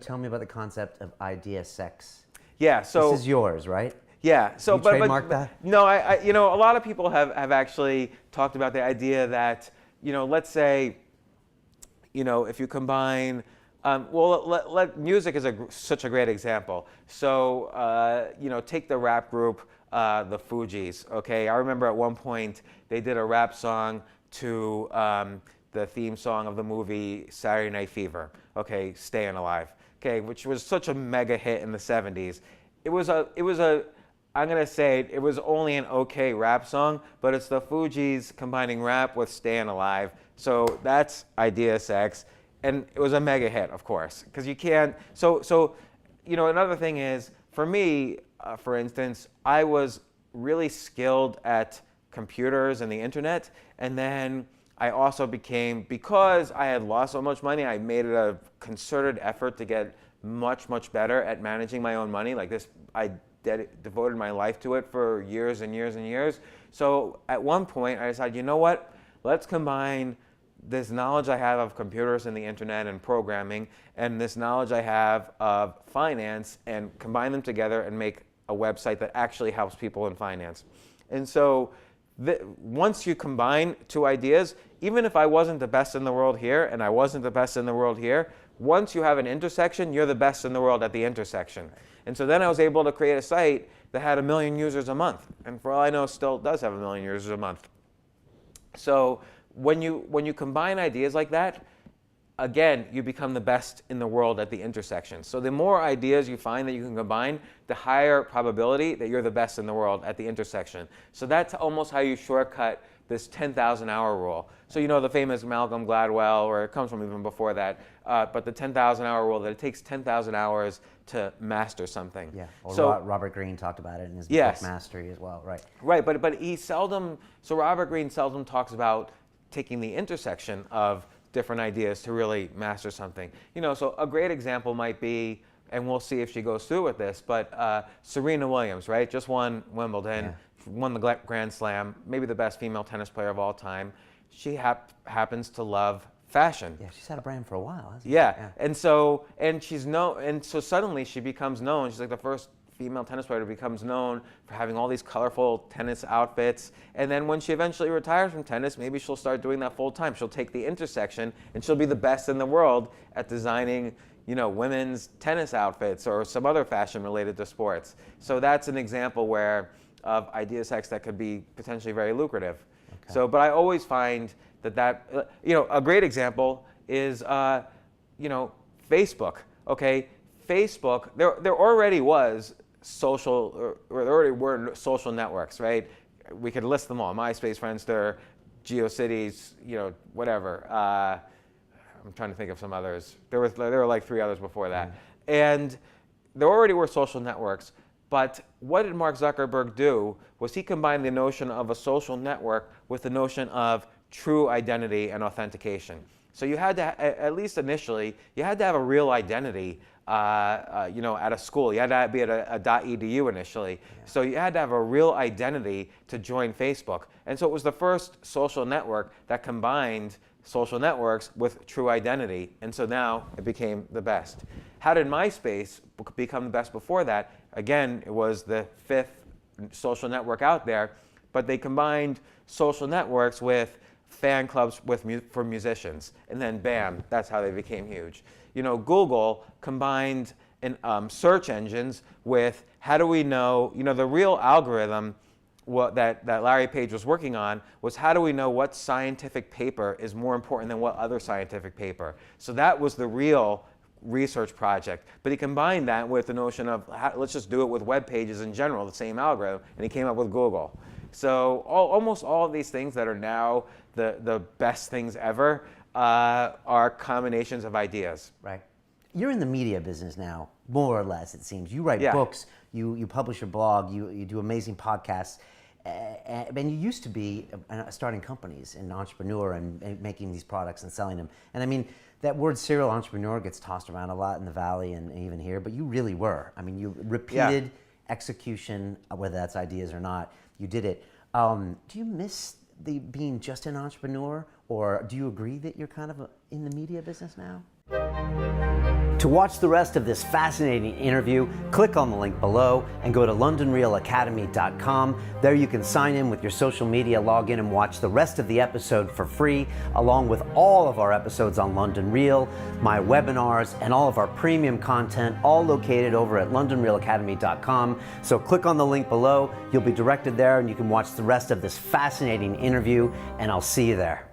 Tell me about the concept of idea sex. Yeah, so This is yours, right? yeah, so You trademarked that? no, a lot of people have actually talked about the idea that, let's say, if you combine, music is such a great example. So, take the rap group, the Fugees. Okay, I remember at one point they did a rap song to the theme song of the movie Saturday Night Fever. Okay, Staying Alive. Okay, which was such a mega hit in the '70s. It was a I'm gonna say it was only an okay rap song, but it's the Fugees combining rap with Staying Alive. So that's Idea Sex, and it was a mega hit, of course, because you can't. Another thing is for me, for instance, I was really skilled at computers and the internet, and then I also became, because I had lost so much money, I made it a concerted effort to get much, much better at managing my own money. Like this, I devoted my life to it for years and years and years. So at one point, I decided, you know what? Let's combine this knowledge I have of computers and the internet and programming and this knowledge I have of finance and combine them together and make a website that actually helps people in finance. And so once you combine two ideas, even if I wasn't the best in the world here and I wasn't the best in the world here, once you have an intersection, you're the best in the world at the intersection. And so then I was able to create a site that had 1 million users a month. And for all I know, still does have 1 million users a month. So when you combine ideas like that, again, you become the best in the world at the intersection. So the more ideas you find that you can combine, the higher probability that you're the best in the world at the intersection. So that's almost how you shortcut this 10,000 hour rule. So the famous Malcolm Gladwell, or it comes from even before that, but the 10,000 hour rule, that it takes 10,000 hours to master something. Yeah, or so, Robert Greene talked about it in his yes. book Mastery as well, right? Right, but Robert Greene seldom talks about taking the intersection of different ideas to really master something. So a great example might be, and we'll see if she goes through with this, but Serena Williams, right? Just won Wimbledon, won the Grand Slam, maybe the best female tennis player of all time. She happens to love fashion. Yeah, she's had a brand for a while, hasn't she? Yeah. And so suddenly she becomes known. She's like the first female tennis player who becomes known for having all these colorful tennis outfits. And then when she eventually retires from tennis, maybe she'll start doing that full time. She'll take the intersection and she'll be the best in the world at designing, women's tennis outfits or some other fashion related to sports. So that's an example of idea sex that could be potentially very lucrative. Okay. So, but I always find that a great example is, Facebook. Okay, Facebook. There already was social, or there already were social networks, right? We could list them all: MySpace, Friendster, GeoCities, whatever. I'm trying to think of some others. There were like 3 others before that, and there already were social networks. But what did Mark Zuckerberg do? Was he combined the notion of a social network with the notion of true identity and authentication. So you had to, at least initially, you had to have a real identity, at a school. You had to be at a .edu initially. Yeah. So you had to have a real identity to join Facebook. And so it was the first social network that combined social networks with true identity. And so now it became the best. How did MySpace become the best before that? Again, it was the 5th social network out there, but they combined social networks with fan clubs for musicians, and then bam, that's how they became huge. Google combined search engines with how do we know, the real algorithm that Larry Page was working on was how do we know what scientific paper is more important than what other scientific paper. So that was the real research project. But he combined that with the notion of let's just do it with web pages in general, the same algorithm, and he came up with Google. So almost all of these things that are now the best things ever are combinations of ideas. Right. You're in the media business now, more or less, it seems. You write books, you publish your blog, you do amazing podcasts, and you used to be starting companies, an entrepreneur and making these products and selling them. And I mean, that word serial entrepreneur gets tossed around a lot in the Valley and even here, but you really were. I mean, you repeated execution, whether that's ideas or not, you did it. Do you miss being just an entrepreneur, or do you agree that you're kind of in the media business now? To watch the rest of this fascinating interview, click on the link below and go to londonreelacademy.com. There you can sign in with your social media, log in and watch the rest of the episode for free, along with all of our episodes on London Real, my webinars, and all of our premium content, all located over at londonreelacademy.com. So click on the link below, you'll be directed there and you can watch the rest of this fascinating interview, and I'll see you there.